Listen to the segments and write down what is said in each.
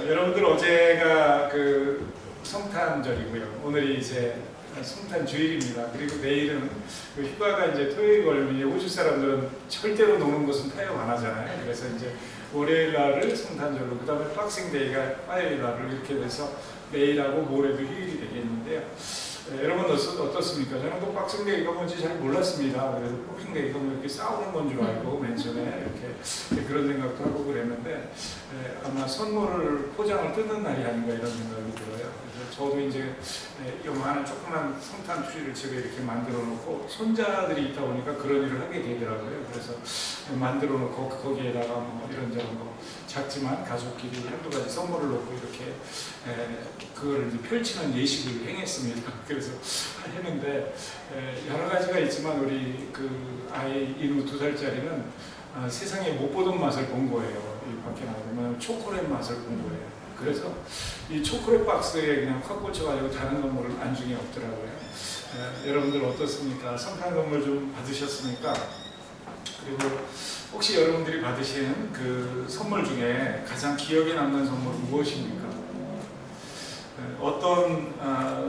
여러분들 어제가 그 성탄절이고요. 오늘이 이제 성탄주일입니다. 그리고 내일은 그 휴가가 이제 토요일 걸리면 호주 사람들은 절대로 노는 것은 타협 안 하잖아요. 그래서 이제 월요일 날을 성탄절로, 그 다음에 박싱데이가 화요일 날을 이렇게 돼서 내일하고 모레도 휴일이 되겠는데요. 여러분 어떻습니까? 저는 또 박싱데이가 뭔지 잘 몰랐습니다. 그래서 박싱데이가 뭐 이렇게 싸우는 건 줄 알고 맨 처음에 이렇게 그런 생각도 하고 그랬는데 아마 선물을 포장을 뜯는 날이 아닌가 이런 생각이 들어요. 그래서 저도 이제 요만한 조그만 성탄 트리를 집에 이렇게 만들어 놓고 손자들이 있다 보니까 그런 일을 하게 되더라고요. 그래서 만들어 놓고 거기에다가 뭐 이런저런 거 작지만 가족끼리 한두 가지 선물을 놓고 이렇게 그거를 이제 펼치는 예식을 행했습니다. 그래서 했는데 여러 가지가 있지만 우리 그 아이 이누 2살짜리는 세상에 못 보던 맛을 본 거예요. 이 밖에 나가면 초콜릿 맛을 본 거예요. 그래서 이 초콜릿 박스에 그냥 확 꽂혀가지고 다른 선물은 안중에 없더라고요. 여러분들 어떻습니까? 성탄 선물 좀 받으셨습니까? 그리고 혹시 여러분들이 받으신 그 선물 중에 가장 기억에 남는 선물은 무엇입니까? 어떤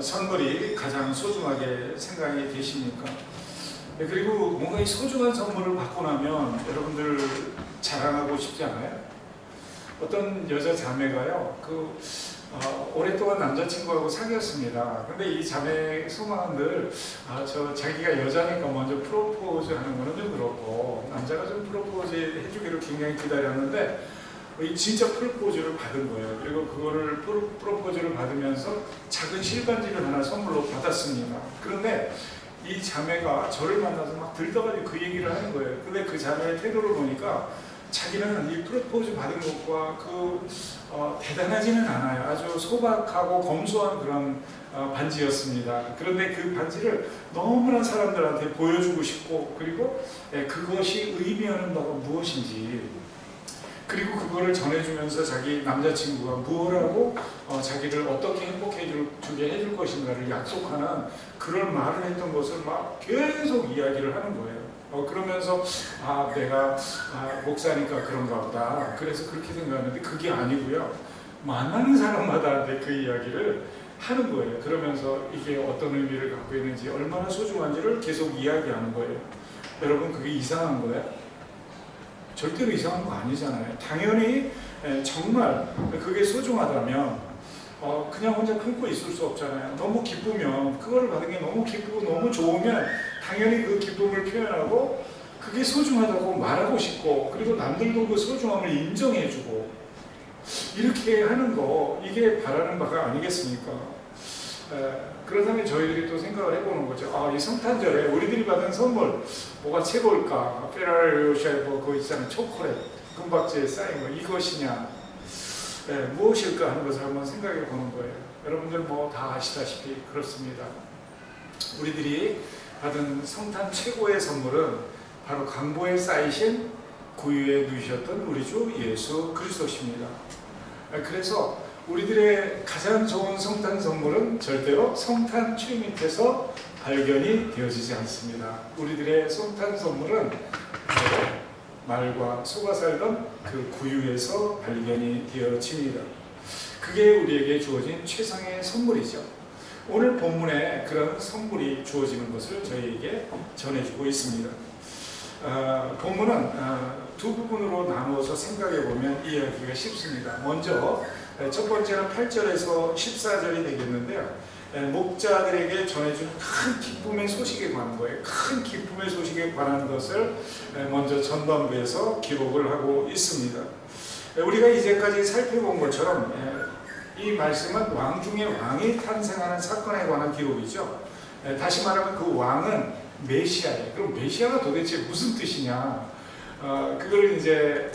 선물이 가장 소중하게 생각이 되십니까? 그리고 뭔가 이 소중한 선물을 받고 나면 여러분들 자랑하고 싶지 않아요? 어떤 여자 자매가요, 오랫동안 남자친구하고 사귀었습니다. 근데 이 자매 소망은 늘, 자기가 여자니까 먼저 프로포즈 하는 거는 좀 그렇고, 남자가 좀 프로포즈 해주기를 굉장히 기다렸는데, 진짜 프로포즈를 받은 거예요. 그리고 그거를 프로포즈를 받으면서 작은 실반지를 하나 선물로 받았습니다. 그런데 이 자매가 저를 만나서 막 들떠가지고 그 얘기를 하는 거예요. 근데 그 자매의 태도를 보니까 자기는 이 프로포즈 받은 것과 대단하지는 않아요. 아주 소박하고 검소한 그런 반지였습니다. 그런데 그 반지를 너무나 사람들한테 보여주고 싶고, 그리고 그것이 의미하는 바가 무엇인지, 그리고 그거를 전해주면서 자기 남자친구가 무엇하고 자기를 어떻게 행복해 주게 해줄 것인가를 약속하는 그런 말을 했던 것을 막 계속 이야기를 하는 거예요. 그러면서 내가 목사니까 그런가 보다. 그래서 그렇게 생각하는데 그게 아니고요. 만나는 사람마다 그 이야기를 하는 거예요. 그러면서 이게 어떤 의미를 갖고 있는지, 얼마나 소중한지를 계속 이야기하는 거예요. 여러분, 그게 이상한 거예요? 절대로 이상한 거 아니잖아요. 당연히 정말 그게 소중하다면 그냥 혼자 품고 있을 수 없잖아요. 너무 기쁘면, 그거를 받은 게 너무 기쁘고 너무 좋으면 당연히 그 기쁨을 표현하고 그게 소중하다고 말하고 싶고, 그리고 남들도 그 소중함을 인정해주고 이렇게 하는 거, 이게 바라는 바가 아니겠습니까? 그렇다면 저희들이 또 생각을 해보는 거죠. 이 성탄절에 우리들이 받은 선물 뭐가 최고일까? 페라리 샤이버 그거 있잖아요. 초콜릿 금박지에 쌓인 거 이것이냐, 무엇일까 하는 것을 한번 생각해 보는 거예요. 여러분들 뭐 다 아시다시피 그렇습니다. 우리들이 받은 성탄 최고의 선물은 바로 강보에 쌓이신 구유에 누이셨던 우리 주 예수 그리스도십니다. 그래서 우리들의 가장 좋은 성탄 선물은 절대로 성탄 트리 밑에서 발견이 되어지지 않습니다. 우리들의 성탄 선물은 말과 소가 살던 그 구유에서 발견이 되어집니다. 그게 우리에게 주어진 최상의 선물이죠. 오늘 본문에 그런 선물이 주어지는 것을 저희에게 전해주고 있습니다. 본문은 두 부분으로 나누어서 생각해 보면 이해하기가 쉽습니다. 먼저 첫 번째는 8절에서 14절이 되겠는데요. 목자들에게 전해준 큰 기쁨의 소식에 관한 거예요. 큰 기쁨의 소식에 관한 것을 먼저 전반부에서 기록을 하고 있습니다. 우리가 이제까지 살펴본 것처럼 이 말씀은 왕 중에 왕이 탄생하는 사건에 관한 기록이죠. 다시 말하면 그 왕은 메시아예요. 그럼 메시아가 도대체 무슨 뜻이냐? 그걸 이제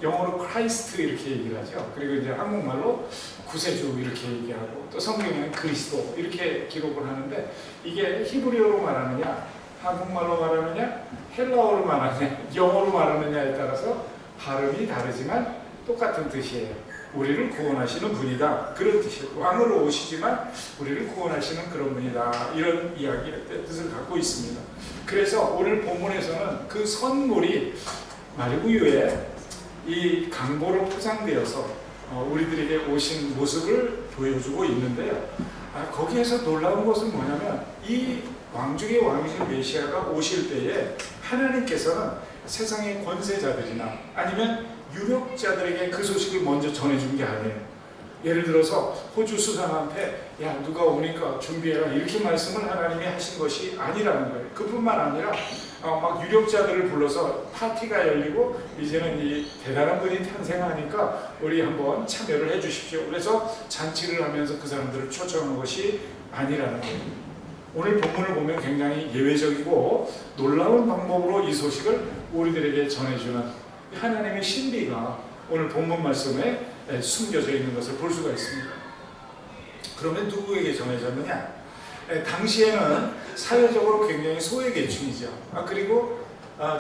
영어로 크라이스트 이렇게 얘기를 하죠. 그리고 이제 한국말로 구세주 이렇게 얘기하고, 또 성경에는 그리스도 이렇게 기록을 하는데, 이게 히브리어로 말하느냐, 한국말로 말하느냐, 헬라어로 말하느냐, 영어로 말하느냐에 따라서 발음이 다르지만 똑같은 뜻이에요. 우리를 구원하시는 분이다, 그런 뜻이에요. 왕으로 오시지만 우리를 구원하시는 그런 분이다, 이런 이야기의 뜻을 갖고 있습니다. 그래서 오늘 본문에서는 그 선물이 말구유에 이 강보로 포장되어서 우리들에게 오신 모습을 보여주고 있는데요. 거기에서 놀라운 것은 뭐냐면 이 왕 중의 왕이신 메시아가 오실 때에 하나님께서는 세상의 권세자들이나 아니면 유력자들에게 그 소식을 먼저 전해준 게 아니에요. 예를 들어서 호주 수상한테 야 누가 오니까 준비해라 이렇게 말씀을 하나님이 하신 것이 아니라는 거예요. 그뿐만 아니라 막 유력자들을 불러서 파티가 열리고 이제는 이 대단한 분이 탄생하니까 우리 한번 참여를 해 주십시오. 그래서 잔치를 하면서 그 사람들을 초청한 것이 아니라는 거예요. 오늘 본문을 보면 굉장히 예외적이고 놀라운 방법으로 이 소식을 우리들에게 전해주는 하나님의 신비가 오늘 본문 말씀에 숨겨져 있는 것을 볼 수가 있습니다. 그러면 누구에게 전해졌느냐? 당시에는 사회적으로 굉장히 소외계층이죠. 그리고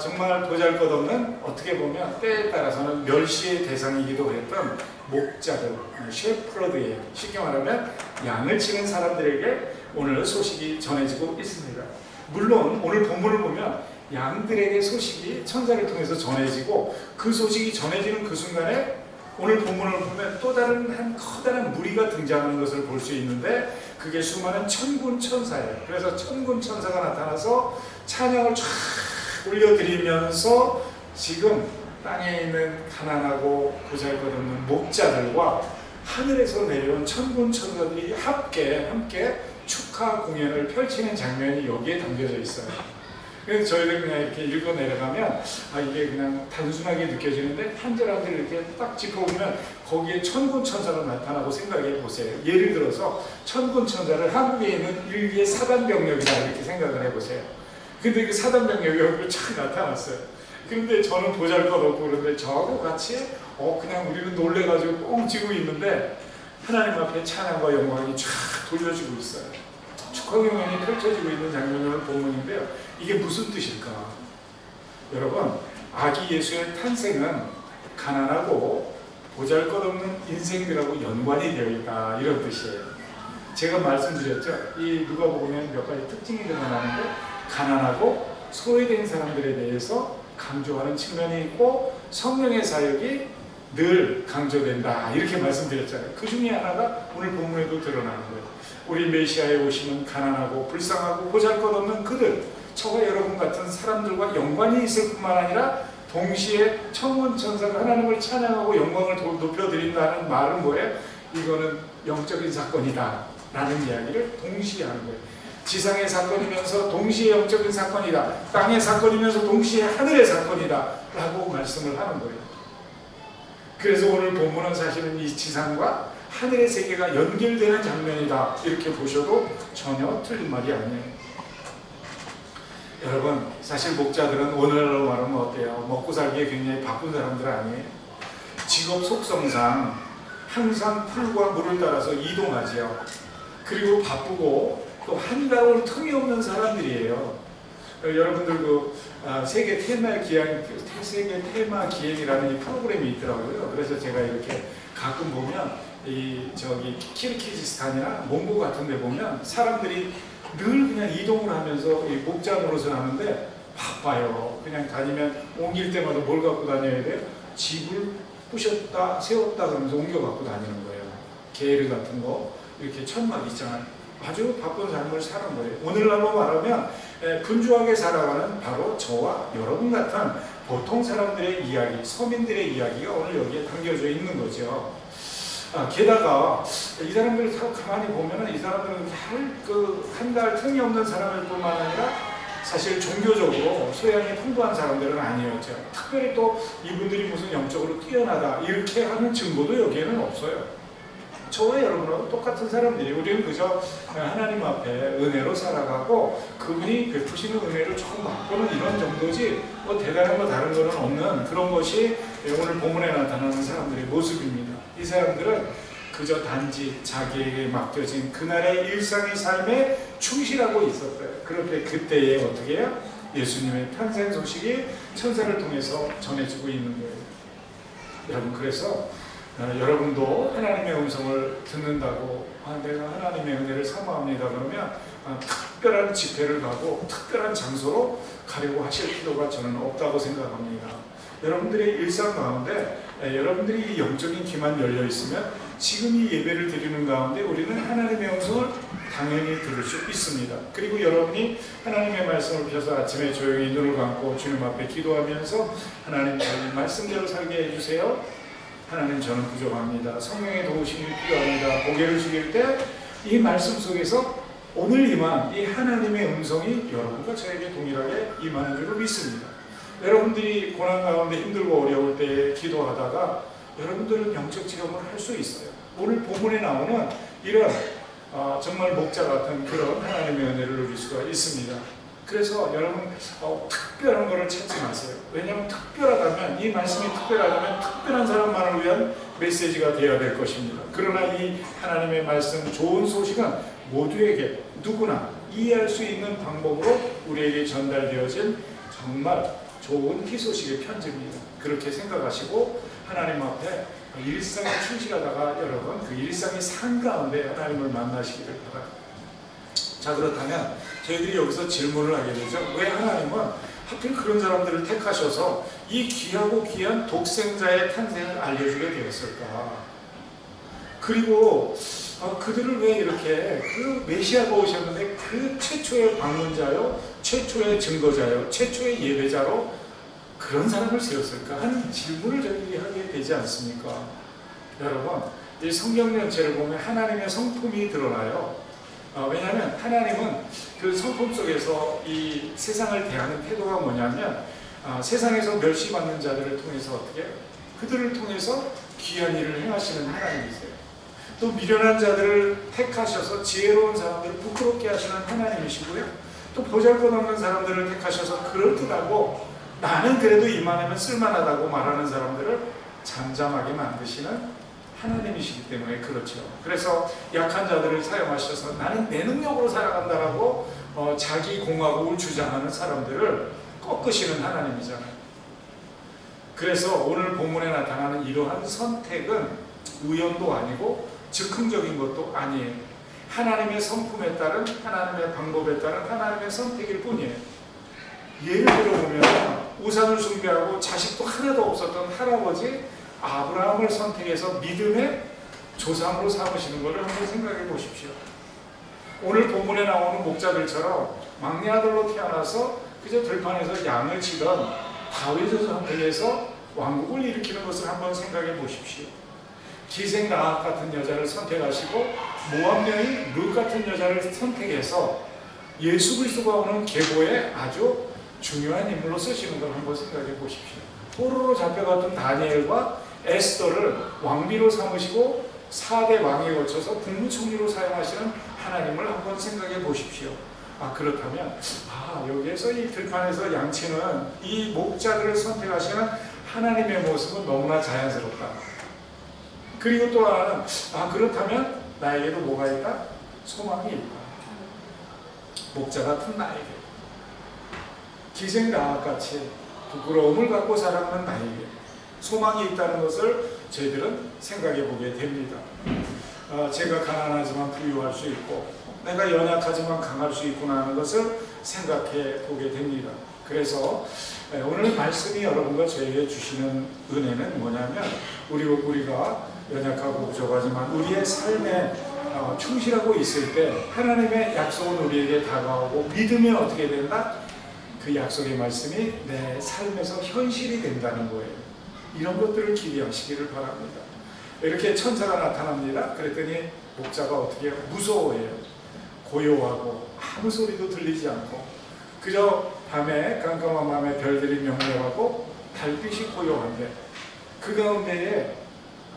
정말 보잘것없는 어떻게 보면 때에 따라서는 멸시의 대상이기도 했던 목자들, 셰프러드에 쉽게 말하면 양을 치는 사람들에게 오늘 소식이 전해지고 있습니다. 물론 오늘 본문을 보면 양들에게 소식이 천사를 통해서 전해지고 그 소식이 전해지는 그 순간에 오늘 본문을 보면 또 다른 한 커다란 무리가 등장하는 것을 볼 수 있는데 그게 수많은 천군 천사예요. 그래서 천군 천사가 나타나서 찬양을 쫙 올려드리면서 지금 땅에 있는 가난하고 보잘것없는 목자들과 하늘에서 내려온 천군 천사들이 함께 축하 공연을 펼치는 장면이 여기에 담겨져 있어요. 그래서 저희들 그냥 이렇게 읽어 내려가면 이게 그냥 단순하게 느껴지는데 한 절 한 절 이렇게 딱 짚어보면 거기에 천군 천사가 나타나고 생각해 보세요. 예를 들어서 천군 천사를 한국에 있는 일개의 사단병력이다 이렇게 생각을 해보세요. 근데 그 사단병력이 여기 쫙 나타났어요. 그런데 저는 보잘것없고 그런데 저하고 같이 그냥 우리는 놀래가지고 뻥 지고 있는데 하나님 앞에 찬양과 영광이 쫙 돌려지고 있어요. 축하 공연이 펼쳐지고 있는 장면을 본문인데요. 이게 무슨 뜻일까? 여러분, 아기 예수의 탄생은 가난하고 보잘것없는 인생들하고 연관이 되어 있다 이런 뜻이에요. 제가 말씀드렸죠. 이 누가복음에 몇 가지 특징이 드러나는데 가난하고 소외된 사람들에 대해서 강조하는 측면이 있고 성령의 사역이 늘 강조된다 이렇게 말씀드렸잖아요. 그 중에 하나가 오늘 본문에도 드러나는 거예요. 우리 메시아에 오시면 가난하고 불쌍하고 보잘것없는 그들, 저와 여러분 같은 사람들과 연관이 있을 뿐만 아니라 동시에 천군 천사가 하나님을 찬양하고 영광을 높여드린다는 말은 뭐예요? 이거는 영적인 사건이다 라는 이야기를 동시에 하는 거예요. 지상의 사건이면서 동시에 영적인 사건이다, 땅의 사건이면서 동시에 하늘의 사건이다 라고 말씀을 하는 거예요. 그래서 오늘 본문은 사실은 이 지상과 하늘의 세계가 연결되는 장면이다 이렇게 보셔도 전혀 틀린 말이 아니에요. 여러분, 사실 목자들은 오늘날로 말하면 어때요? 먹고 살기에 굉장히 바쁜 사람들 아니에요? 직업 속성상 항상 풀과 물을 따라서 이동하죠. 그리고 바쁘고 또 한가울 틈이 없는 사람들이에요. 여러분들 세계 테마 기행이라는 이 프로그램이 있더라고요. 그래서 제가 이렇게 가끔 보면 키르기즈스탄이나 몽고 같은 데 보면 사람들이 늘 그냥 이동을 하면서 이 목자 노릇을 하는데 바빠요. 그냥 다니면 옮길 때마다 뭘 갖고 다녀야 돼요? 집을 부셨다 세웠다 그러면서 옮겨 갖고 다니는 거예요. 게으르 같은 거 이렇게 천막 있잖아요. 아주 바쁜 삶을 사는 거예요. 오늘날로 말하면 분주하게 살아가는 바로 저와 여러분 같은 보통 사람들의 이야기, 서민들의 이야기가 오늘 여기에 담겨져 있는 거죠. 게다가 이 사람들을 가만히 보면은 이 사람들은 한 달 틈이 없는 사람일 뿐만 아니라 사실 종교적으로 소양이 풍부한 사람들은 아니었죠. 특별히 또 이분들이 무슨 영적으로 뛰어나다 이렇게 하는 증거도 여기에는 없어요. 저와 여러분하고 똑같은 사람들이 우리는 그저 하나님 앞에 은혜로 살아가고 그분이 베푸시는 은혜를 조금 맛보는 이런 정도지 뭐 대단한 거 다른 거는 없는 그런 것이 오늘 본문에 나타나는 사람들의 모습입니다. 이 사람들은 그저 단지 자기에게 맡겨진 그날의 일상의 삶에 충실하고 있었어요. 그런데 그때에 어떻게 해요? 예수님의 탄생 소식이 천사를 통해서 전해지고 있는 거예요. 여러분, 그래서 여러분도 하나님의 음성을 듣는다고 내가 하나님의 은혜를 사모합니다 그러면 특별한 집회를 가고 특별한 장소로 가려고 하실 필요가 저는 없다고 생각합니다. 여러분들의 일상 가운데 여러분들이 영적인 귀만 열려 있으면 지금 이 예배를 드리는 가운데 우리는 하나님의 음성을 당연히 들을 수 있습니다. 그리고 여러분이 하나님의 말씀을 펴서 아침에 조용히 눈을 감고 주님 앞에 기도하면서 하나님 저희 말씀대로 살게 해주세요. 하나님 저는 부족합니다. 성령의 도우심이 필요합니다. 고개를 숙일 때 이 말씀 속에서 오늘 임한 이 하나님의 음성이 여러분과 저에게 동일하게 임하는 줄을 믿습니다. 여러분들이 고난 가운데 힘들고 어려울 때 기도하다가 여러분들은 영적 지령을 할 수 있어요. 오늘 본문에 나오는 이런 정말 목자 같은 그런 하나님의 은혜를 누릴 수가 있습니다. 그래서 여러분 특별한 것을 찾지 마세요. 왜냐하면 특별하다면 이 말씀이 특별하다면 특별한 사람만을 위한 메시지가 되어야 될 것입니다. 그러나 이 하나님의 말씀 좋은 소식은 모두에게 누구나 이해할 수 있는 방법으로 우리에게 전달되어진 정말 좋은 희소식의 편지입니다. 그렇게 생각하시고 하나님 앞에 일상에 충실하다가 여러분 그 일상의 삶 가운데 하나님을 만나시기를 바랍니다. 자, 그렇다면 저희들이 여기서 질문을 하게 되죠. 왜 하나님은 하필 그런 사람들을 택하셔서 이 귀하고 귀한 독생자의 탄생을 알려주게 되었을까? 그리고 그들을 왜 이렇게 그 메시아가 오셨는데 그 최초의 방문자요, 최초의 증거자요, 최초의 예배자로 그런 사람을 세웠을까 하는 질문을 저희들이 하게 되지 않습니까? 여러분, 이 성경 전체를 보면 하나님의 성품이 드러나요. 왜냐하면 하나님은 그 성품 속에서 이 세상을 대하는 태도가 뭐냐면 세상에서 멸시받는 자들을 통해서 어떻게 그들을 통해서 귀한 일을 행하시는 하나님이세요. 또 미련한 자들을 택하셔서 지혜로운 사람들을 부끄럽게 하시는 하나님이시고요. 또 보잘것없는 사람들을 택하셔서 그럴듯하고 나는 그래도 이만하면 쓸만하다고 말하는 사람들을 잠잠하게 만드시는 하나님이시기 때문에 그렇죠. 그래서 약한 자들을 사용하셔서 나는 내 능력으로 살아간다라고 자기 공화국을 주장하는 사람들을 꺾으시는 하나님이잖아요. 그래서 오늘 본문에 나타나는 이러한 선택은 우연도 아니고 즉흥적인 것도 아니에요. 하나님의 성품에 따른 하나님의 방법에 따른 하나님의 선택일 뿐이에요. 예를 들어보면 우상을 숭배하고 자식도 하나도 없었던 할아버지 아브라함을 선택해서 믿음의 조상으로 삼으시는 것을 한번 생각해 보십시오. 오늘 본문에 나오는 목자들처럼 막내 아들로 태어나서 그저 들판에서 양을 치던 다윗을 선택해서 왕국을 일으키는 것을 한번 생각해 보십시오. 기생 라합 같은 여자를 선택하시고 모압 여인 룻 같은 여자를 선택해서 예수 그리스도가 오는 계보에 아주 중요한 인물로 쓰시는 걸 한번 생각해 보십시오. 포로로 잡혀갔던 다니엘과 에스더를 왕비로 삼으시고 4대 왕에 거쳐서 국무총리로 사용하시는 하나님을 한번 생각해 보십시오. 그렇다면 여기에서 이 들판에서 양치는 이 목자들을 선택하시는 하나님의 모습은 너무나 자연스럽다. 그리고 또 하나는 그렇다면 나에게도 뭐가 있다? 소망이 있다. 목자 같은 나에게, 기생 라합같이 부끄러움을 갖고 살아가는 나에게 소망이 있다는 것을 저희들은 생각해 보게 됩니다. 제가 가난하지만 부유할 수 있고 내가 연약하지만 강할 수 있구나 하는 것을 생각해 보게 됩니다. 그래서 오늘 말씀이 여러분과 저에게 주시는 은혜는 뭐냐면 우리가 연약하고 부족하지만 우리의 삶에 충실하고 있을 때 하나님의 약속은 우리에게 다가오고 믿으면 어떻게 된다? 그 약속의 말씀이 내 삶에서 현실이 된다는 거예요. 이런 것들을 기대하시기를 바랍니다. 이렇게 천사가 나타납니다. 그랬더니 목자가 어떻게 무서워해요. 고요하고 아무 소리도 들리지 않고 그저 밤에 깜깜한 밤에 별들이 명령하고 달빛이 고요한데 그 가운데에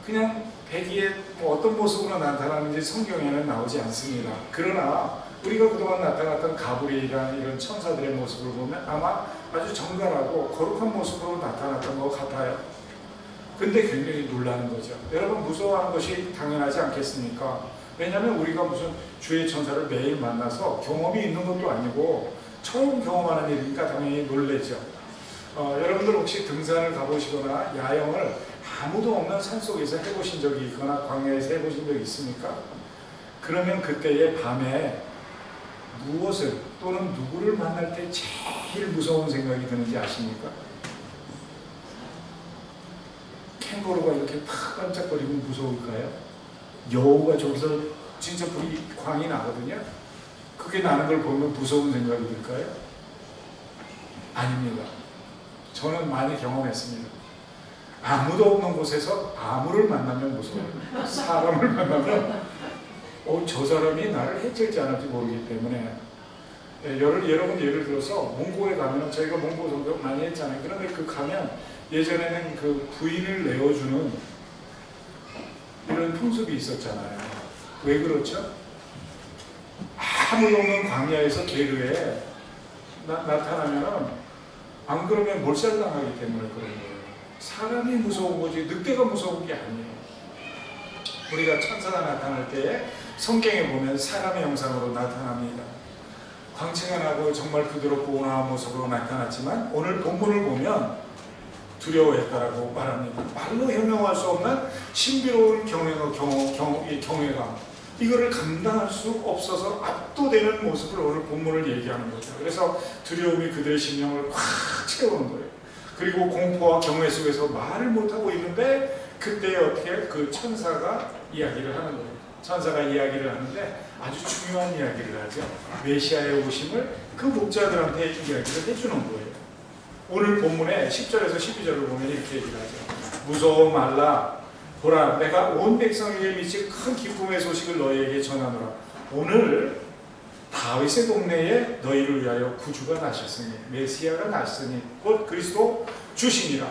그냥 배기에 어떤 모습으로 나타나는지 성경에는 나오지 않습니다. 그러나 우리가 그동안 나타났던 가브리엘이라는 이런 천사들의 모습을 보면 아마 아주 정갈하고 거룩한 모습으로 나타났던 것 같아요. 근데 굉장히 놀라는 거죠. 여러분 무서워하는 것이 당연하지 않겠습니까? 왜냐하면 우리가 무슨 주의 천사를 매일 만나서 경험이 있는 것도 아니고 처음 경험하는 일이니까 당연히 놀라죠. 여러분들 혹시 등산을 가보시거나 야영을 아무도 없는 산속에서 해보신 적이 있거나 광야에서 해보신 적이 있습니까? 그러면 그때의 밤에 무엇을 또는 누구를 만날 때 제일 무서운 생각이 드는지 아십니까? 캥거루가 이렇게 팍 반짝거리면 무서울까요? 여우가 저기서 진짜 불이 광이 나거든요. 그게 나는 걸 보면 무서운 생각이 들까요? 아닙니다. 저는 많이 경험했습니다. 아무도 없는 곳에서 아무를 만나면 무서워요. 사람을 만나면 저 사람이 나를 해칠지 않을지 모르기 때문에. 여러분 예를 들어서 몽고에 가면, 저희가 몽고 선교 많이 했잖아요. 그런데 그 가면 예전에는 그 부인을 내어주는 이런 풍습이 있었잖아요. 왜 그렇죠? 아무도 없는 광야에서 게르에 나타나면 안 그러면 몰살당하기 때문에 그런 거예요. 사람이 무서운 거지 늑대가 무서운 게 아니에요. 우리가 천사가 나타날 때에 성경에 보면 사람의 형상으로 나타납니다. 광채가 나고 정말 부드럽고 온화한 모습으로 나타났지만 오늘 본문을 보면 두려워했다라고 말합니다. 말로 형용할 수 없는 신비로운 경외감, 이거를 감당할 수 없어서 압도되는 모습을 오늘 본문을 얘기하는 거죠. 그래서 두려움이 그들의 심령을 확 채우는 거예요. 그리고 공포와 경외 속에서 말을 못하고 있는데 그때 어떻게 그 천사가 이야기를 하는 거예요. 천사가 이야기를 하는데 아주 중요한 이야기를 하죠. 메시아의 오심을 그 목자들한테 이야기를 해주는 거예요. 오늘 본문에 10절에서 12절을 보면 이렇게 얘기를 하죠. 무서워 말라. 보라, 내가 온 백성에게 미칠 큰 기쁨의 소식을 너희에게 전하노라. 오늘 다윗의 동네에 너희를 위하여 구주가 나셨으니, 메시아가 났으니 곧 그리스도 주시니라.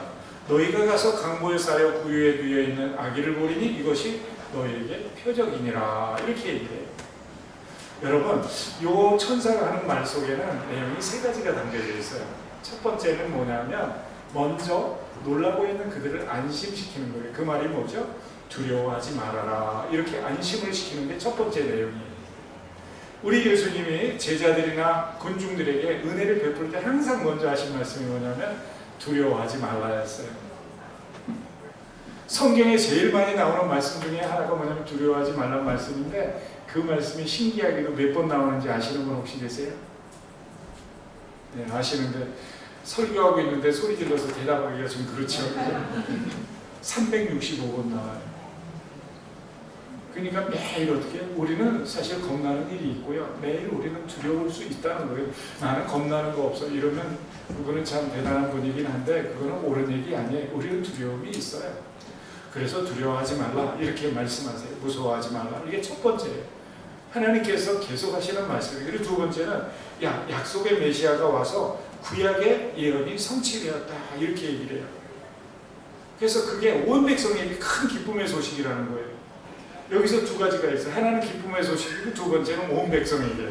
너희가 가서 강보에 쌓여 구유에 누여 있는 아기를 보리니 이것이 너희에게 표적이니라. 이렇게 얘기해요. 여러분, 요 천사가 하는 말 속에는 내용이 세 가지가 담겨져 있어요. 첫 번째는 뭐냐면 먼저 놀라고 있는 그들을 안심시키는 거예요. 그 말이 뭐죠? 두려워하지 말아라. 이렇게 안심을 시키는 게 첫 번째 내용이에요. 우리 예수님이 제자들이나 군중들에게 은혜를 베풀 때 항상 먼저 하신 말씀이 뭐냐면 두려워하지 말라였어요. 성경에 제일 많이 나오는 말씀 중에 하나가 뭐냐면 두려워하지 말라는 말씀인데, 그 말씀이 신기하게도 몇 번 나오는지 아시는 분 혹시 계세요? 네, 아시는데 설교하고 있는데 소리 질러서 대답하기가 좀 그렇죠. 365번 나와요. 그러니까 매일 어떻게 우리는 사실 겁나는 일이 있고요. 매일 우리는 두려울 수 있다는 거예요. 나는 겁나는 거 없어. 이러면 그거는 참 대단한 분이긴 한데 그거는 옳은 얘기 아니에요. 우리는 두려움이 있어요. 그래서 두려워하지 말라 이렇게 말씀하세요. 무서워하지 말라. 이게 첫 번째예요. 하나님께서 계속 하시는 말씀이에요. 그리고 두 번째는 약속의 메시아가 와서 구약의 예언이 성취되었다 이렇게 얘기를 해요. 그래서 그게 온 백성에게 큰 기쁨의 소식이라는 거예요. 여기서 두 가지가 있어요. 하나는 기쁨의 소식이고 두 번째는 온 백성에게.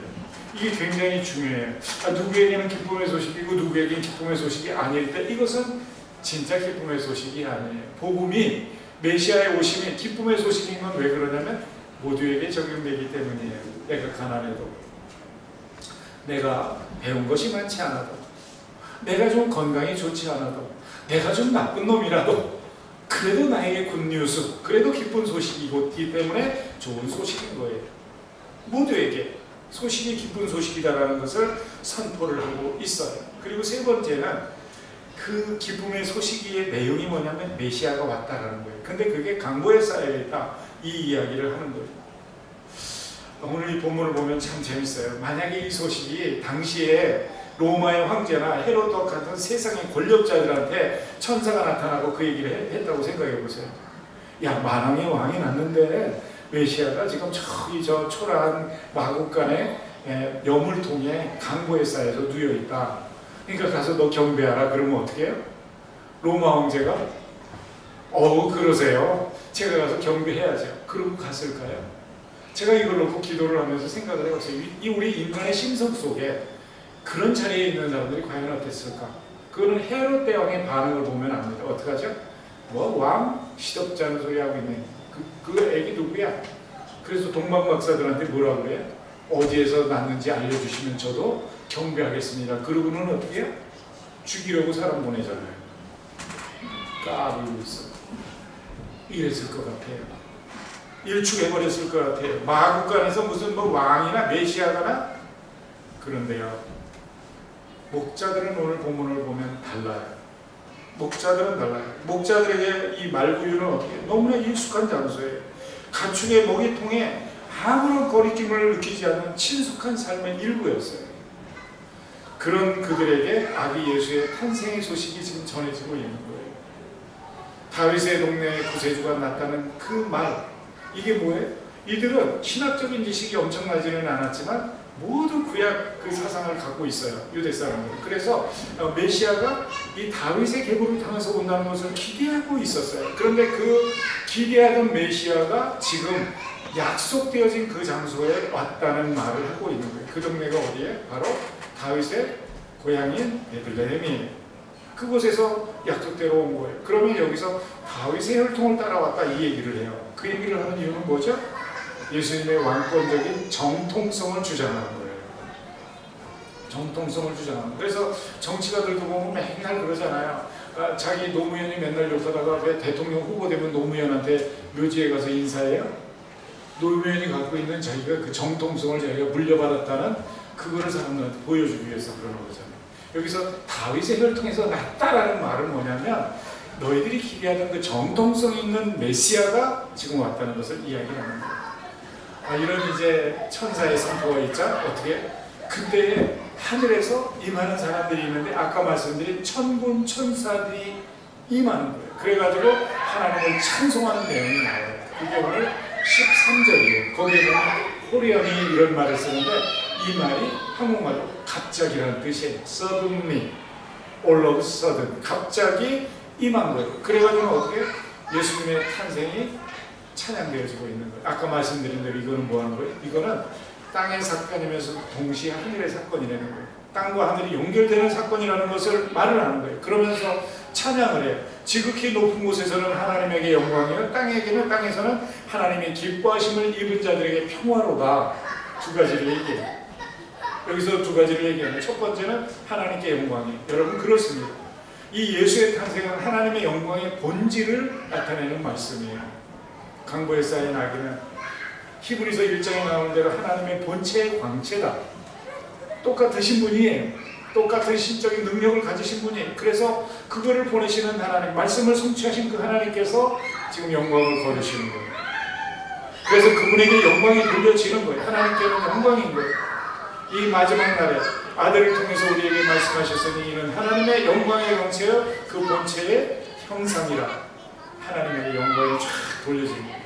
이게 굉장히 중요해요. 누구에게는 기쁨의 소식이고 누구에게는 기쁨의 소식이 아닐 때 이것은 진짜 기쁨의 소식이 아니에요. 복음이 메시아의 오심이 기쁨의 소식인 건 왜 그러냐면 모두에게 적용되기 때문이에요. 내가 가난해도, 내가 배운 것이 많지 않아도, 내가 좀 건강이 좋지 않아도, 내가 좀 나쁜 놈이라도 그래도 나에게 굿뉴스, 그래도 기쁜 소식이기 때문에 좋은 소식인 거예요. 모두에게 소식이 기쁜 소식이다라는 것을 선포를 하고 있어요. 그리고 세 번째는 그 기쁨의 소식의 내용이 뭐냐면 메시아가 왔다라는 거예요. 근데 그게 강보에 쌓여있다 이 이야기를 하는 거예요. 오늘 이 본문을 보면 참 재밌어요. 만약에 이 소식이 당시에 로마의 황제나 헤로드 같은 세상의 권력자들한테 천사가 나타나고 그 얘기를 했다고 생각해 보세요. 야, 만왕의 왕이 났는데 메시아가 지금 저기 저 초라한 마국간의 여물통에 강보에 쌓여서 누워있다. 그러니까 가서 너 경배하라. 그러면 어떻게 해요? 로마 황제가 그러세요. 제가 가서 경배해야죠. 그러고 갔을까요? 제가 이걸 놓고 기도를 하면서 생각을 해봤어요. 이 우리 인간의 심성 속에 그런 자리에 있는 사람들이 과연 어땠을까? 그거는 헤롯 대왕의 반응을 보면 압니다. 어떡하죠? 왕 시덥지 않은 소리 하고 있네. 그 애기 누구야? 그래서 동방 박사들한테 뭐라 그래요? 어디에서 났는지 알려주시면 저도 경배하겠습니다. 그러고는 어떻게 해요? 죽이려고 사람 보내잖아요. 까불고 있어. 이랬을 것 같아요. 일축해버렸을 것 같아요. 마국간에서 무슨 왕이나 메시아가나? 그런데요, 목자들은 오늘 본문을 보면 달라요. 목자들은 달라요. 목자들에게 이 말구유는 어떻게 너무나 익숙한 장소예요. 가축의 먹이통에 아무런 거리낌을 느끼지 않는 친숙한 삶의 일부였어요. 그런 그들에게 아기 예수의 탄생의 소식이 지금 전해지고 있는 거예요. 다윗의 동네에 구세주가 났다는 그 말, 이게 뭐예요? 이들은 신학적인 지식이 엄청나지는 않았지만 모두 구약 그 사상을 갖고 있어요. 유대 사람들은. 그래서 메시아가 이 다윗의 계보를 통해서 온다는 것을 기대하고 있었어요. 그런데 그 기대하던 메시아가 지금 약속되어진 그 장소에 왔다는 말을 하고 있는 거예요. 그 동네가 어디에? 바로 다윗의 고향인 베들레헴이에요. 그곳에서 약속대로 온 거예요. 그러면 여기서 다윗의 혈통을 따라왔다 이 얘기를 해요. 그 얘기를 하는 이유는 뭐죠? 예수님의 왕권적인 정통성을 주장하는 거예요. 정통성을 주장하는 거예요. 그래서 정치가들도 보면 맨날 그러잖아요. 자기 노무현이 맨날 욕하다가 왜 대통령 후보 되면 노무현한테 묘지에 가서 인사해요? 노무현이 갖고 있는 자기가 그 정통성을 자기가 물려받았다는 그거를 사람들한테 보여주기 위해서 그러는 거잖아요. 여기서 다윗의 혈통에서 났다라는 말은 뭐냐면 너희들이 기대하던 그 정통성 있는 메시아가 지금 왔다는 것을 이야기하는 거예요. 이런 이제 천사의 선포가 있죠. 어떻게? 그때 하늘에서 임하는 사람들이 있는데 아까 말씀드린 천군 천사들이 임하는 거예요. 그래가지고 하나님을 찬송하는 내용이 나와요. 그게 오늘 13절이에요. 거기에 보면 호리언이 이런 말을 쓰는데 이 말이 한국말로 갑자기라는 뜻이에요. suddenly, all of a sudden, 갑자기 임한 거예요. 그래가지고 어떻게? 예수님의 탄생이 찬양되어지고 있는 거예요. 아까 말씀드린 대로 이거는 뭐 하는 거예요? 이거는 땅의 사건이면서 동시에 하늘의 사건이라는 거예요. 땅과 하늘이 연결되는 사건이라는 것을 말을 하는 거예요. 그러면서 찬양을 해요. 지극히 높은 곳에서는 하나님에게 영광이요, 땅에서는 하나님의 기뻐하심을 입은 자들에게 평화로다. 두 가지를 얘기해요. 여기서 두 가지를 얘기하는. 첫 번째는 하나님께 영광이에요. 여러분 그렇습니다. 이 예수의 탄생은 하나님의 영광의 본질을 나타내는 말씀이에요. 강보에 쌓인 아기는 히브리서 1장에 나오는 대로 하나님의 본체의 광채다. 똑같으신 분이에요. 똑같은 신적인 능력을 가지신 분이에요. 그래서 그거를 보내시는 하나님, 말씀을 성취하신 그 하나님께서 지금 영광을 거두시는 거예요. 그래서 그분에게 영광이 돌려지는 거예요. 하나님께는 영광인 거예요. 이 마지막 날에 아들을 통해서 우리에게 말씀하셨으니 이는 하나님의 영광의 광채여 그 본체의 형상이라. 하나님의 영광이 쫙 돌려지는 거예요.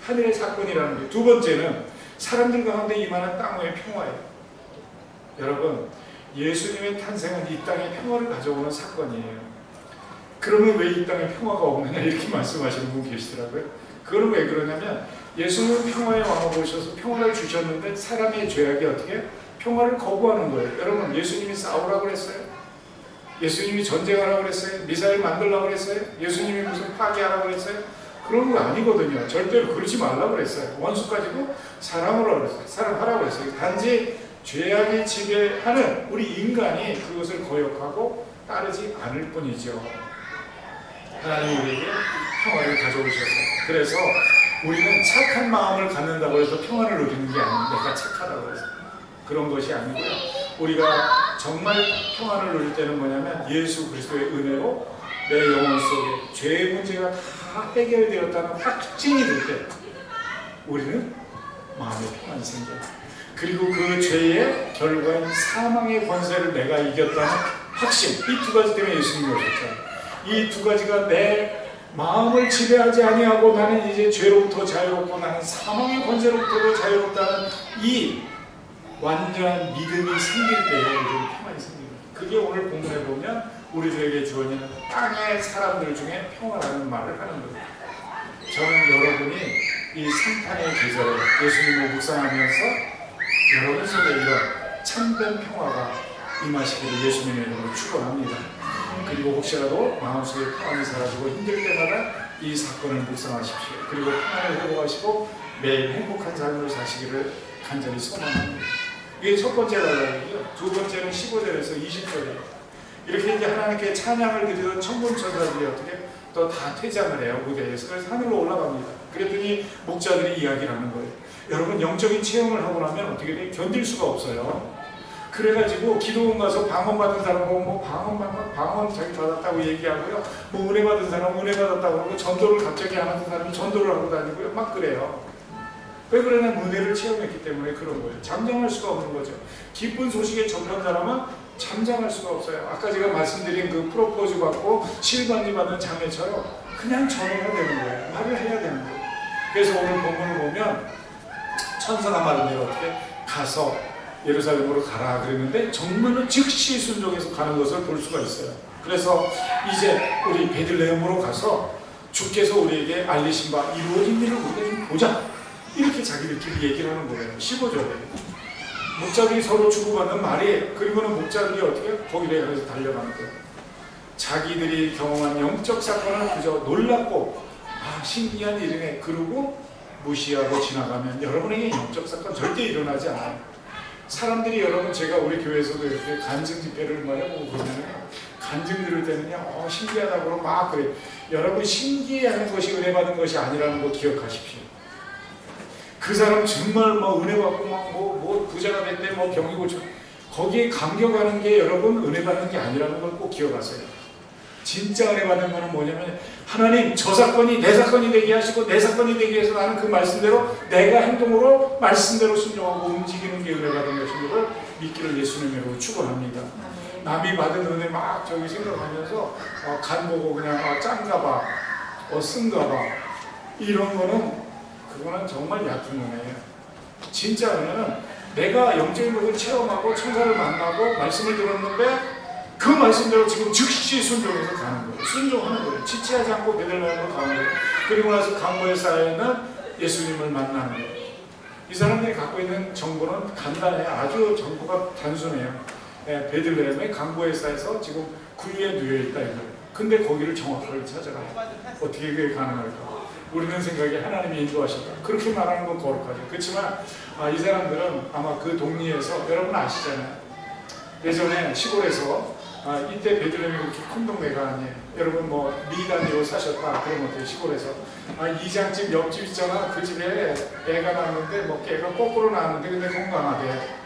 하늘의 사건이라는 게. 두 번째는 사람들 가운데 임하는 땅의 평화예요. 여러분, 예수님의 탄생은 이 땅에 평화를 가져오는 사건이에요. 그러면 왜 이 땅에 평화가 없느냐 이렇게 말씀하시는 분 계시더라고요. 그건 왜 그러냐면 예수님은 평화의 왕을 오셔서 평화를 주셨는데 사람의 죄악이 어떻게? 평화를 거부하는 거예요. 여러분, 예수님이 싸우라고 그랬어요? 예수님이 전쟁하라고 그랬어요? 미사일 만들라고 그랬어요? 예수님이 무슨 파괴하라고 그랬어요? 그런 거 아니거든요. 절대로 그러지 말라고 그랬어요. 원수 가지고 사랑하라고 그랬어요. 사랑하라고 그랬어요. 단지 죄악이 지배하는 우리 인간이 그것을 거역하고 따르지 않을 뿐이죠. 하나님이 우리에게 평화를 가져오셨어요. 그래서 우리는 착한 마음을 갖는다고 해서 평화를 누리는 게 아니에요. 내가 착하다고 해서. 그런 것이 아니고요. 우리가 정말 평화를 누릴 때는 뭐냐면 예수 그리스도의 은혜로 내 영혼 속에 죄의 문제가 다 해결되었다는 확증이 될 때 우리는 마음의 평안이 생겨요. 그리고 그 죄의 결과인 사망의 권세를 내가 이겼다는 확신, 이 두 가지 때문에 예수님이 오셨잖아요. 이 두 가지가 내 마음을 지배하지 아니하고 나는 이제 죄로부터 자유롭고 나는 사망의 권세로부터도 자유롭다는 이 완전한 믿음이 생길 때에 우리는 평안이 생깁니다. 그게 오늘 본문에 보면 우리들에게 주어지는 땅의 사람들 중에 평화라는 말을 하는 거예요. 저는 여러분이 이 성탄의 계절에 예수님을 묵상하면서 여러분 속에 이런 참된 평화가 임하시기를 예수님의 이름으로 축원합니다. 그리고 혹시라도 마음속에 평안이 사라지고 힘들 때마다 이 사건을 묵상하십시오. 그리고 평안을 회복하시고 매일 행복한 삶을 사시기를 간절히 소망합니다. 이게 첫 번째 단락이고요. 두 번째는 15절에서 20절이에요. 이렇게 이제 하나님께 찬양을 드리던 천군천사들이 어떻게 또 다 퇴장을 해요, 무대에서. 그래서 하늘로 올라갑니다. 그랬더니 목자들이 이야기를 하는 거예요. 여러분, 영적인 체험을 하고 나면 어떻게 돼요? 견딜 수가 없어요. 그래가지고 기도원 가서 방언 받은 사람하고 뭐 방언 자기 받았다고 얘기하고요. 뭐 은혜 받은 사람 은혜 받았다고 그러고 전도를 갑자기 안 하는 사람이 전도를 하고 다니고요. 막 그래요. 왜 그러냐면 은혜를 체험했기 때문에 그런 거예요. 잠잠할 수가 없는 거죠. 기쁜 소식에 접한 사람은 잠잠할 수가 없어요. 아까 제가 말씀드린 그 프로포즈 받고 실반지 받은 자매처럼 그냥 전해야 되는 거예요. 말을 해야 되는 거예요. 그래서 오늘 본문을 보면 천사가 말한 대로 어떻게 가서 예루살렘으로 가라 그랬는데 정말로 즉시 순종해서 가는 것을 볼 수가 있어요. 그래서 이제 우리 베들레헴으로 가서 주께서 우리에게 알리신 바 이루어진 일을 우리가 좀 보자. 이렇게 자기들끼리 얘기를 하는 거예요. 15절에 목자들이 서로 주고받는 말이에요. 그리고는 목자들이 어떻게 거기에 가서 달려가는 거예요. 자기들이 경험한 영적 사건을 그저 놀랍고 신기한 일이네 그러고 무시하고 지나가면 여러분에게 영적 사건 절대 일어나지 않아요. 사람들이 여러분 제가 우리 교회에서도 이렇게 간증 집회를 막 해보고 그러면요 간증 들을 때는요 신기하다고 그러고 막 그래요. 여러분 신기해하는 것이 은혜 받은 것이 아니라는 거 기억하십시오. 그 사람 정말 뭐 은혜 받고 뭐 부자가 됐대 뭐 병이 고쳐 거기에 감격하는 게 여러분 은혜 받는 게 아니라는 걸 꼭 기억하세요. 진짜 은혜 받는 거는 뭐냐면 하나님 저 사건이 내 사건이 되게 하시고 내 사건이 되게 해서 나는 그 말씀대로 내가 행동으로 말씀대로 순종하고 움직이는 게 은혜 받은 것인 것을 믿기를 예수님으로 축원합니다. 남이 받은 은혜 막 저기 생각하면서 간 보고 그냥 짠가 봐 쓴가 봐 이런 거는 그거는 정말 얕은 은혜예요. 진짜 은혜는 내가 영적인 것을 체험하고 천사를 만나고 말씀을 들었는데 그 말씀대로 지금 즉시 순종해서 가는 거예요. 순종하는 거예요. 지체하지 않고 베들레헴으로 가는 거예요. 그리고 나서 강보의 사이에는 예수님을 만나는 거예요. 이 사람들이 갖고 있는 정보는 간단해요. 아주 정보가 단순해요. 베들레헴의 강보의 사이에서 지금 구유에 누워있다 이거예요. 근데 거기를 정확하게 찾아가요. 어떻게 그게 가능할까? 우리는 생각에 하나님이 인도하셨다. 그렇게 말하는 건 거룩하죠. 그렇지만 이 사람들은 아마 그 동리에서 여러분 아시잖아요. 예전에 시골에서 이때 베들레헴이 그렇게 큰 동네가 아니에요. 여러분 뭐 미단위로 사셨다 그러면 어때요? 시골에서 이장집 옆집 있잖아. 그 집에 애가 낳았는데 뭐 애가 거꾸로 낳았는데 근데 건강하대.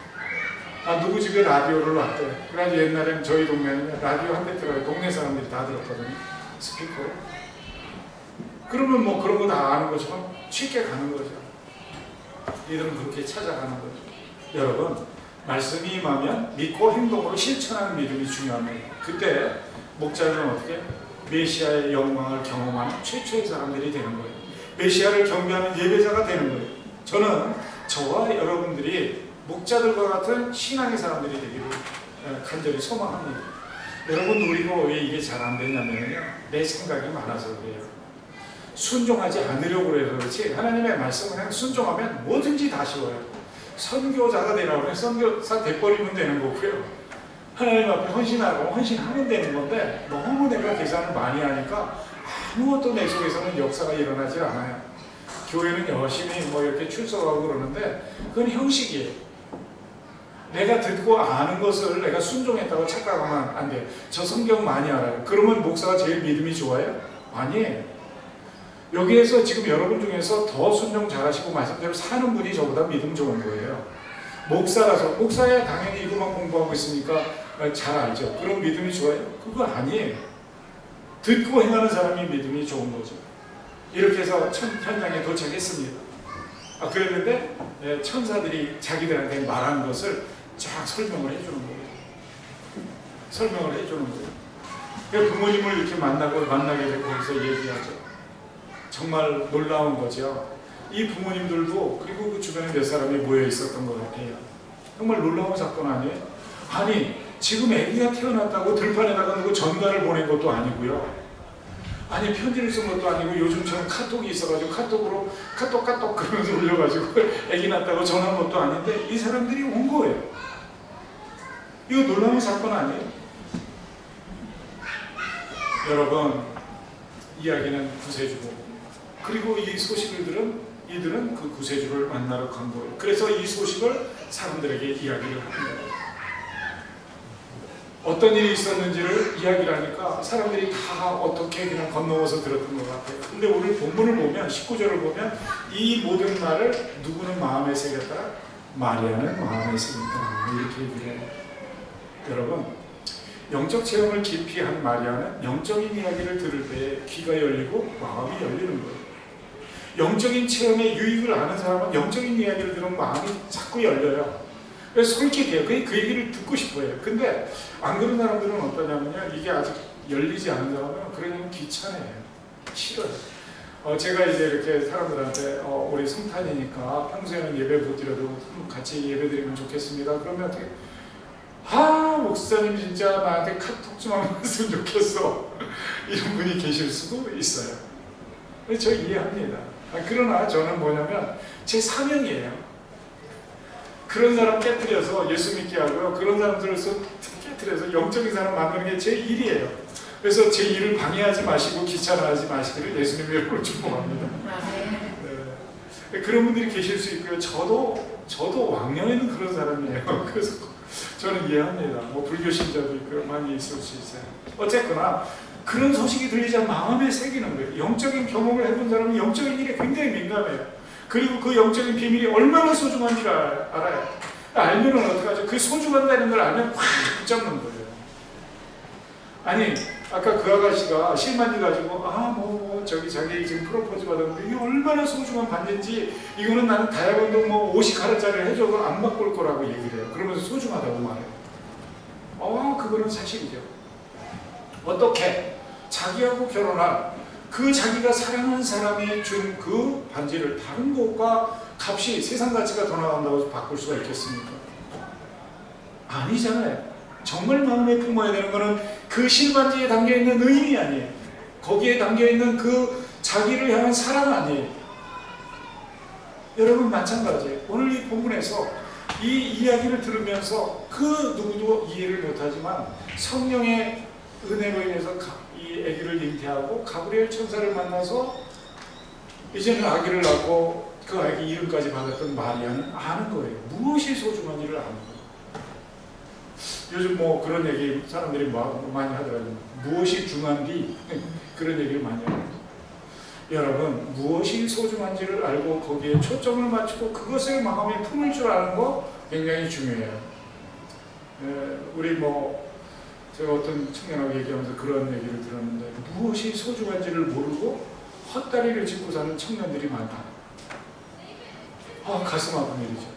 누구 집에 라디오를 놨대. 그래가지고 옛날에는 저희 동네는 라디오 한 대 들어요. 동네 사람들이 다 들었거든요. 스피커로. 그러면 뭐 그런 거 다 아는 것처럼 쉽게 가는 거죠. 이들은 그렇게 찾아가는 거죠. 여러분 말씀이 임하면 믿고 행동으로 실천하는 믿음이 중요합니다. 그때 목자들은 어떻게 메시아의 영광을 경험하는 최초의 사람들이 되는 거예요. 메시아를 경배하는 예배자가 되는 거예요. 저는 저와 여러분들이 목자들과 같은 신앙의 사람들이 되기를 간절히 소망합니다. 여러분 우리가 왜 이게 잘 안 되냐면요 내 생각이 많아서 그래요. 순종하지 않으려고 그래서 그렇지 하나님의 말씀을 순종하면 뭐든지 다 쉬워요. 선교자가 되라고 그래 선교사 돼버리면 되는 거고요. 하나님 앞에 헌신하고 헌신하면 되는 건데 너무 내가 계산을 많이 하니까 아무것도 내 속에서는 역사가 일어나질 않아요. 교회는 열심히 뭐 이렇게 출석하고 그러는데 그건 형식이에요. 내가 듣고 아는 것을 내가 순종했다고 착각하면 안 돼요. 저 성경 많이 알아요. 그러면 목사가 제일 믿음이 좋아요? 아니에요. 여기에서 지금 여러분 중에서 더 순종 잘하시고 말씀대로 사는 분이 저보다 믿음 좋은 거예요. 목사라서 목사야 당연히 이것만 공부하고 있으니까 잘 알죠. 그럼 믿음이 좋아요? 그거 아니에요. 듣고 행하는 사람이 믿음이 좋은 거죠. 이렇게 해서 현장에 도착했습니다. 그랬는데 천사들이 자기들한테 말한 것을 쫙 설명을 해주는 거예요. 설명을 해주는 거예요. 그러니까 부모님을 이렇게 만나게 되고 거기서 얘기하죠. 정말 놀라운 거죠. 이 부모님들도 그리고 그 주변에 몇 사람이 모여 있었던 것 같아요. 정말 놀라운 사건 아니에요? 아니 지금 아기가 태어났다고 들판에다가 누구 전가를 보낸 것도 아니고요. 아니 편지를 쓴 것도 아니고 요즘처럼 카톡이 있어가지고 카톡으로 카톡 그러면서 올려가지고 아기 낳았다고 전한 것도 아닌데 이 사람들이 온 거예요. 이거 놀라운 사건 아니에요? 여러분 이야기는 구세주고 그리고 이 소식을 들은 이들은 그 구세주를 만나러 간 거예요. 그래서 이 소식을 사람들에게 이야기를 하는 거예요. 어떤 일이 있었는지를 이야기를 하니까 사람들이 다 어떻게 그냥 건너와서 들었던 것 같아요. 근데 오늘 본문을 보면 19절을 보면 이 모든 말을 누구는 마음에 새겼다? 마리아는 마음에 새긴다. 이렇게 얘기를 해요. 여러분, 영적 체험을 깊이 한 마리아는 영적인 이야기를 들을 때 귀가 열리고 마음이 열리는 거예요. 영적인 체험의 유익을 아는 사람은 영적인 이야기를 들으면 마음이 자꾸 열려요. 그래서 솔깃해요. 그 얘기를 듣고 싶어요. 근데 안 그런 사람들은 어떠냐면요, 이게 아직 열리지 않은 사람은 그러면 귀찮아요. 싫어요. 제가 이제 이렇게 사람들한테 우리 성탄이니까 평소에는 예배 못 드려도 같이 예배 드리면 좋겠습니다. 그러면 어떻게, 목사님 진짜 나한테 카톡 좀 한번 했으면 좋겠어. 이런 분이 계실 수도 있어요. 저 이해합니다. 그러나 저는 뭐냐면 제 사명이에요. 그런 사람 깨뜨려서 예수 믿게 하고요. 그런 사람들을 깨뜨려서 영적인 사람 만드는 게 제 일이에요. 그래서 제 일을 방해하지 마시고 귀찮아하지 마시기를 예수님의 이름으로 축복합니다. 네. 그런 분들이 계실 수 있고요. 저도 왕년에는 그런 사람이에요. 그래서 저는 이해합니다. 뭐 불교 신자도 있고요. 많이 있을 수 있어요. 어쨌거나 그런 소식이 들리자 마음에 새기는 거예요. 영적인 경험을 해본 사람은 영적인 일에 굉장히 민감해요. 그리고 그 영적인 비밀이 얼마나 소중한지를 알아요. 알면은 어떡하죠? 그 소중하다는 걸 알면 확 붙잡는 거예요. 아니, 아까 그 아가씨가 실만이 가지고 저기 자기 지금 프로포즈 받았는데 이게 얼마나 소중한 반지인지, 이거는 나는 다이아몬드 50카rat짜리를 해줘도 안 바꿀 거라고 얘기를 해요. 그러면서 소중하다고 말해요. 그거는 사실이죠. 어떻게 자기하고 결혼한 그 자기가 사랑하는 사람이 준 그 반지를 다른 것과 값이, 세상 가치가 더 나간다고 해서 바꿀 수가 있겠습니까? 아니잖아요. 정말 마음에 품어야 되는 것은 그 실반지에 담겨있는 의미 아니에요. 거기에 담겨있는 그 자기를 향한 사랑 아니에요. 여러분 마찬가지예요. 오늘 이 본문에서 이 이야기를 들으면서 그 누구도 이해를 못하지만 성령의 은혜로 인해서 이 아기를 잉태하고 가브리엘 천사를 만나서 이제는 아기를 낳고 그 아기 이름까지 받았던 마리아는 아는 거예요. 무엇이 소중한지를 아는 거예요. 요즘 그런 얘기 사람들이 많이 하더라고요. 무엇이 중요한지 그런 얘기를 많이 합니다. 여러분, 무엇이 소중한지를 알고 거기에 초점을 맞추고 그것을 마음에 품을 줄 아는 거 굉장히 중요해요. 우리 제가 어떤 청년하고 얘기하면서 그런 얘기를 들었는데, 무엇이 소중한지를 모르고 헛다리를 짚고 사는 청년들이 많다. 가슴 아픈 일이죠.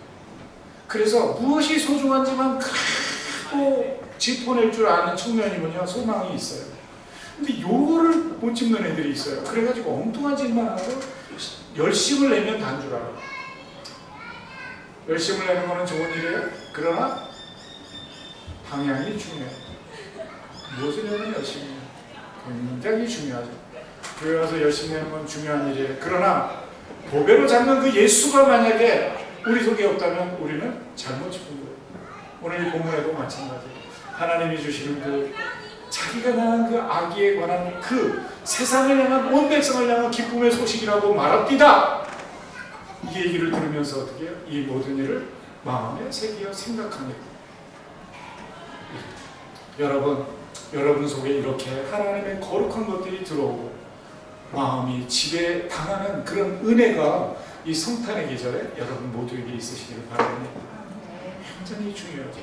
그래서 무엇이 소중한지만 크고 짚어낼 줄 아는 청년이면요, 소망이 있어요. 근데 요거를 못 짚는 애들이 있어요. 그래가지고 엉뚱한 짓만 하고 열심을 내면 단 줄 알아요. 열심을 내는 거는 좋은 일이에요. 그러나 방향이 중요해요. 무엇을 내면 열심히 굉장히 중요하죠. 교회 와서 열심히 하는 건 중요한 일이에요. 그러나 보배로 잡는 그 예수가 만약에 우리 속에 없다면 우리는 잘못 짚은 거예요. 오늘 이 본문에도 마찬가지예요. 하나님이 주시는 그 자기가 낳은 그 아기에 관한 그 세상을 향한 온 백성을 향한 기쁨의 소식이라고 말합니다. 이 얘기를 들으면서 어떻게 해요? 이 모든 일을 마음에 새기어 생각하는 여러분 속에 이렇게 하나님의 거룩한 것들이 들어오고 마음이 지배당하는 그런 은혜가 이 성탄의 계절에 여러분 모두에게 있으시기를 바랍니다. 굉장히 중요하죠.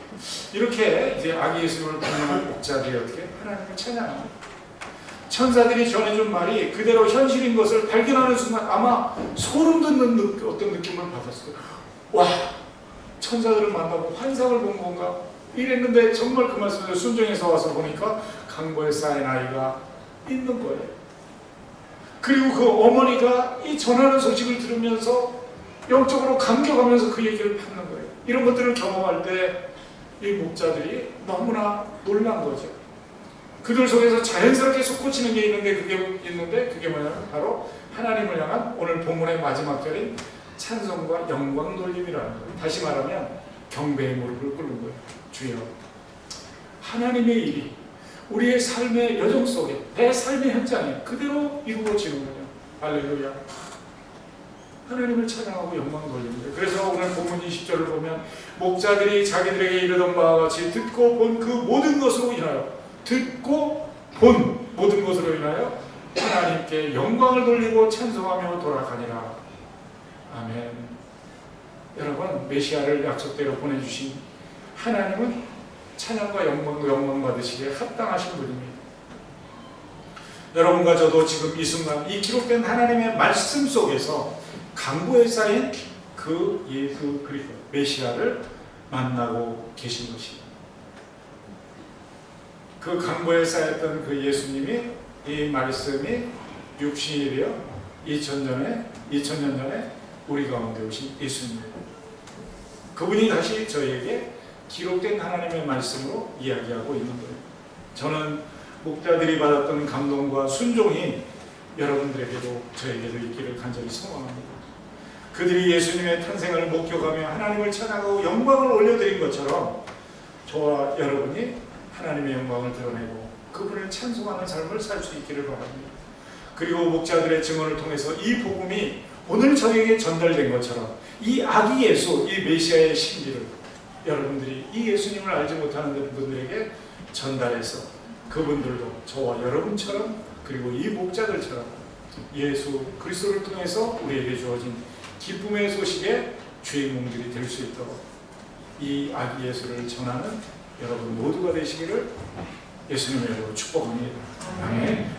이렇게 이제 아기 예수님을 방문한 목자들이 어떻게 하나님을 찬양합니다. 천사들이 전해준 말이 그대로 현실인 것을 발견하는 순간 아마 소름 돋는 어떤 느낌을 받았어요. 와, 천사들을 만나고 환상을 본 건가? 이랬는데 정말 그 말씀을 순종해서 와서 보니까 강보에 쌓인 아이가 있는 거예요. 그리고 그 어머니가 이 전하는 소식을 들으면서 영적으로 감격하면서 그 얘기를 받는 거예요. 이런 것들을 경험할 때 이 목자들이 너무나 놀란 거죠. 그들 속에서 자연스럽게 솟구치는 게 그게 뭐냐면 바로 하나님을 향한 오늘 본문의 마지막 절인 찬송과 영광 돌림이라는 거예요. 다시 말하면 경배의 무릎을 꿇는 거예요. 주여, 하나님의 일이 우리의 삶의 여정 속에, 내 삶의 현장에 그대로 이루어지는군요. 할렐루야. 하나님을 찬양하고 영광 돌립니다. 그래서 오늘 본문 20절을 보면 목자들이 자기들에게 이르던 바와 같이 듣고 본 그 모든 것으로 인하여 하나님께 영광을 돌리고 찬송하며 돌아가니라. 아멘. 여러분, 메시아를 약속대로 보내주신 하나님은 찬양과 영광 받으시기에 합당하신 분입니다. 여러분과 저도 지금 이 순간 이 기록된 하나님의 말씀 속에서 강구에 쌓인 그 예수 그리스도 메시아를 만나고 계신 것입니다. 그 강구에 쌓였던 그 예수님이, 이 말씀이 육신이 되어 2000년 전에 우리 가운데 오신 예수님입니다. 그분이 다시 저희에게 기록된 하나님의 말씀으로 이야기하고 있는 거예요. 저는 목자들이 받았던 감동과 순종이 여러분들에게도 저에게도 있기를 간절히 소망합니다. 그들이 예수님의 탄생을 목격하며 하나님을 찬양하고 영광을 올려드린 것처럼 저와 여러분이 하나님의 영광을 드러내고 그분을 찬송하는 삶을 살 수 있기를 바랍니다. 그리고 목자들의 증언을 통해서 이 복음이 오늘 저에게 전달된 것처럼 이 아기 예수, 이 메시아의 신비를 여러분들이 이 예수님을 알지 못하는 분들에게 전달해서 그분들도 저와 여러분처럼, 그리고 이 목자들처럼 예수 그리스도를 통해서 우리에게 주어진 기쁨의 소식의 주인공들이 될 수 있도록 이 아기 예수를 전하는 여러분 모두가 되시기를 예수님의 이름으로 축복합니다. 아멘.